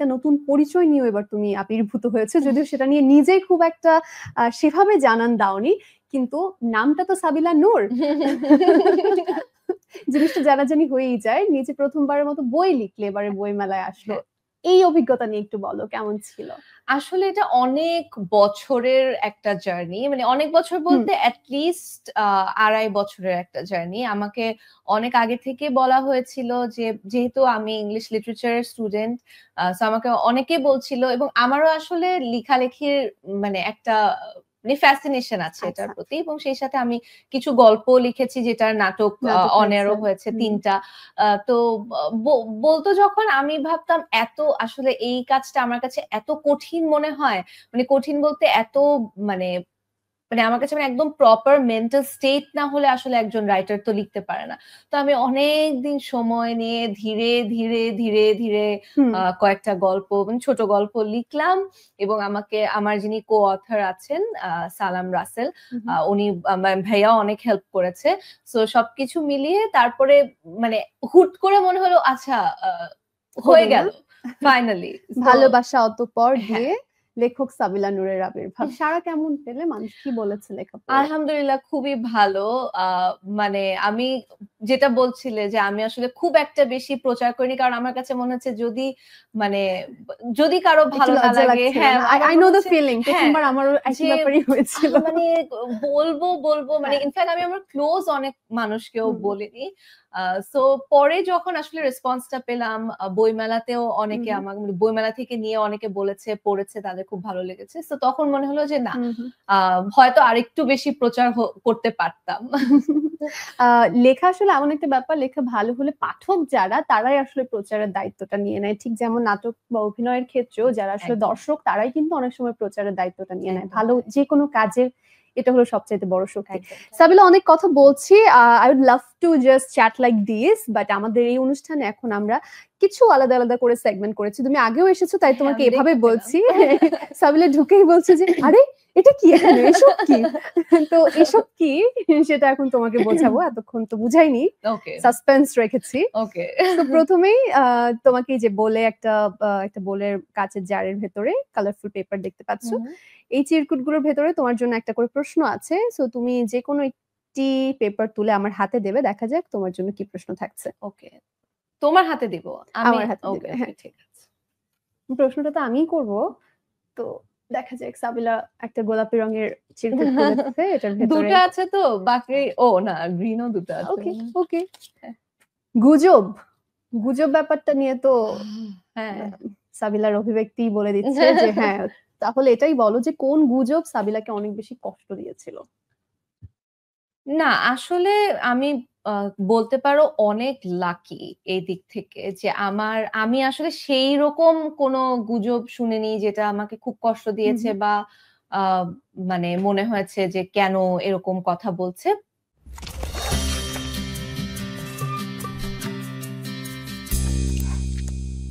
একটা নতুন পরিচয় নিয়েও এবার তুমি আবির্ভূত হয়েছে, যদিও সেটা নিয়ে নিজেই খুব একটা সেভাবে জানান দাওনি, কিন্তু নামটা তো সাবিলা নূর। জিনিসটা জানাজানি হয়েই যায়। নিজে প্রথমবারের মতো বই লিখলে, এবারে বইমেলায় আসলো, এই অভিজ্ঞতা নিয়ে একটু বলো কেমন ছিল? আসলে এটা অনেক বছরের একটা জার্নি, মানে অনেক বছর বলতে অ্যাটলিস্ট 2.5 বছরের একটা জার্নি। আমাকে অনেক আগে থেকে বলা হয়েছিল যে, যেহেতু আমি ইংলিশ লিটারেচারের স্টুডেন্ট, আমাকে অনেকে বলছিল, এবং আমারও আসলে লেখালেখির মানে একটা ফ্যাসিনেশন আছে এটার প্রতি, এবং সেই সাথে আমি কিছু গল্প লিখেছি যেটার নাটক অন এয়ারও হয়েছে 3টা। তো বলতো যখন, আমি ভাবতাম এত আসলে এই কাজটা আমার কাছে এত কঠিন মনে হয়, মানে কঠিন বলতে এত মানে মানে আমার কাছে একদম প্রপার মেন্টাল স্টেট না হলে আসলে একজন রাইটার তো লিখতে পারে না। তো আমি অনেক দিন সময় নিয়ে ধীরে ধীরে ধীরে ধীরে কয়েকটা গল্প, ছোট গল্প লিখলাম, এবং আমাকে আমার যিনি কো অথর আছেন সালাম রাসেল, উনি ভাইয়া অনেক হেল্প করেছে। সো সবকিছু মিলিয়ে তারপরে মানে হুট করে মনে হলো আচ্ছা হয়ে গেল ফাইনালি। ভালোবাসা অতঃপর দিয়ে লেখক সাবিলা নূরের আবির্ভাব। সারা কেমন পেলে? মানুষ কি বলেছে লেখা পড়ে? আলহামদুলিল্লাহ খুবই ভালো। মানে আমি যেটা বলছিলে যে আমি আসলে খুব একটা বেশি প্রচার করিনি, কারণ আমার কাছে মনে হচ্ছে যদি মানে যদি কারো ভালো না লাগে, হ্যাঁ আই নো দ্য ফিলিং, প্রথমবার আমারও একই ব্যাপারই হয়েছিল, মানে বলবো মানে ইনফ্যাক্ট আমি আমার ক্লোজ অনেক মানুষকেও বলিনি। সো পরে যখন আসলে রেসপন্সটা পেলাম, বইমেলাতেও অনেকে আমার বইমেলা থেকে নিয়ে অনেকে বলেছে, পড়েছে, তাদের খুব ভালো লেগেছে। সো তখন মনে হলো যে না, হয়তো আরেকটু বেশি প্রচার করতে পারতাম। লেখা আসলে এমন একটা ব্যাপার, লেখা ভালো হলে পাঠক যারা, তারাই আসলে প্রচারের দায়িত্বটা নিয়ে নেয়। ঠিক যেমন নাটক বা অভিনয়ের ক্ষেত্রেও যারা আসলে দর্শক, তারাই কিন্তু অনেক সময় প্রচারের দায়িত্বটা নিয়ে নেয়। ভালো যে কোনো কাজের এটা হলো সবচাইতে বড় শক্তি। সাবিলা, অনেক কথা বলছি, I would love to just chat like this, but আমাদের এই অনুষ্ঠানে এখন আমরা কিছু আলাদা আলাদা করে সেগমেন্ট করেছি। তুমি আগেও এসেছো, তাই তোমাকে এভাবে বলছি। সাবিলা ঢুকেই বলছে যে আরে এটা কি, এখানে এসব কি? তো এসব কি সেটা এখন তোমাকে বোঝাবো, এতক্ষণ তো বুঝাইনি, সাসপেন্স রেখেছি। তো প্রথমেই তোমাকে যে বলে একটা বোলের কাচের জারের ভেতরে কালারফুল পেপার দেখতে পাচ্ছ। এই চিরকুটগুলোর ভেতরে তোমার জন্য একটা করে প্রশ্ন আছে। সো তুমি যে কোনো একটি পেপার তুলে আমার হাতে দেবে, দেখা যাক তোমার জন্য কি প্রশ্ন থাকছে। ওকে, তোমার হাতে দিব? আমার হাতে দেবে, হ্যাঁ ঠিক আছে। প্রশ্নটা তো আমিই করব, তো দেখা যাক। সাবিলা একটা গোলাপি রঙের চিরকুট তুলেছে, এটার ভেতরে দুটো আছে তো, বাকি ও না, গ্রিনও দুটো আছে। ওকে ওকে। গুজব, গুজব ব্যাপারটা নিয়ে তো সাবিলার অভিব্যক্তি বলে দিচ্ছে যে হ্যাঁ, তাহলে এটাই বলো যে কোন গুজব সাবিলাকে অনেক বেশি কষ্ট দিয়েছিল? না আসলে আমি বলতে পারো অনেক লাকি এই দিক থেকে যে আমি আসলে সেই রকম কোনো গুজব শুনিনি যেটা আমাকে খুব কষ্ট দিয়েছে বা মানে মনে হয়েছে যে কেন এরকম কথা বলছে।